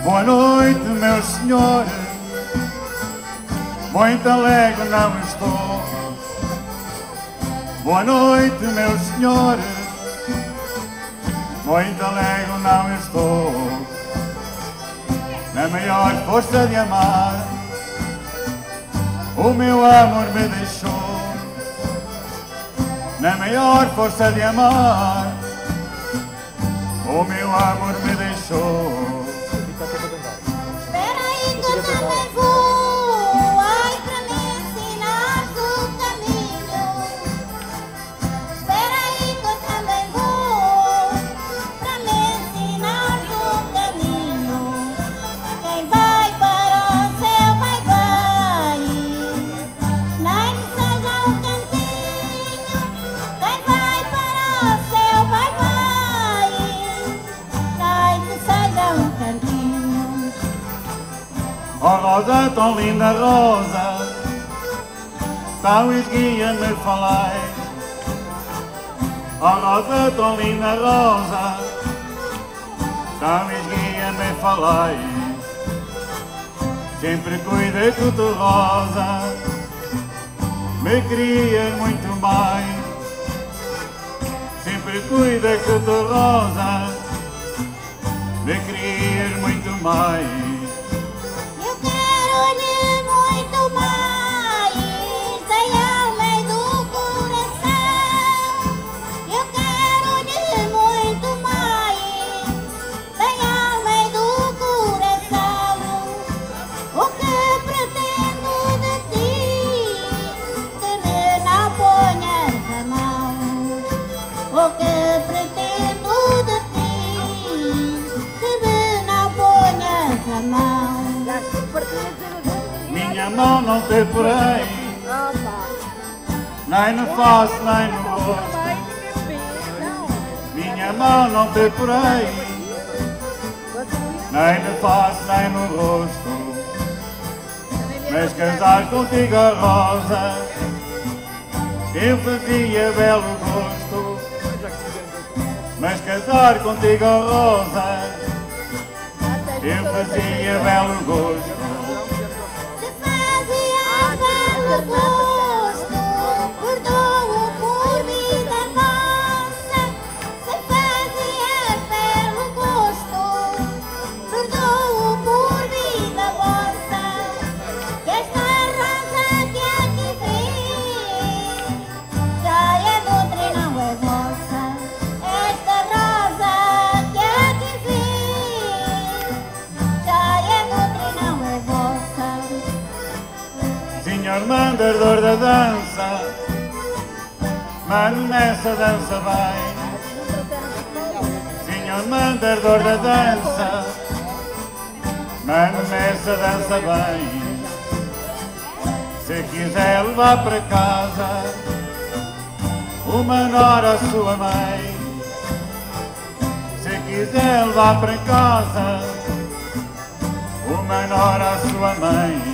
Boa noite, meus senhores, muito alegre não estou. Boa noite, meus senhores, muito alegre não estou. Na maior força de amar, o meu amor me deixou. Na maior força de amar, o meu amor me deixou. Espera aí que eu também vou, ai, pra me ensinar o caminho. Espera aí que eu também vou, pra me ensinar o caminho. Quem vai para o céu vai, vai, nem que seja um cantinho. Quem vai para o céu vai, vai, nem que seja um cantinho. Oh Rosa, tão linda Rosa, tão esguia me falai. Oh Rosa, tão linda Rosa, tão esguia me falai. Sempre cuidei que tu, Rosa, me querias muito mais. Sempre cuidei que tu, Rosa, me querias muito mais. Eu quero-lhe muito mais, da alma e do coração. Eu quero-lhe muito mais, da alma e do coração. O que pretendo de ti, que me não ponhas a mão. O que pretendo de ti, que me não ponhas a mão. Minha mão não te porei, nem no face nem no rosto. Minha mão não te porei, nem no face nem no rosto. Mas casar contigo, Rosa, eu fazia belo gosto. Mas casar contigo, Rosa, eu fazia belo gosto. Se fazia belo gosto, perdoo por vida vossa. Se fazia belo gosto, perdoo por vida vossa. Que esta rosa que aqui vem, já é de outra e não é vossa. Esta rosa que aqui vem, já é de outra e não é vossa. Senhor mandador da dança, mande nessa dança bem. Senhor mandador da dança, mande nessa dança bem. Se quiser levar para casa uma nora sua mãe, se quiser levar para casa uma nora sua mãe.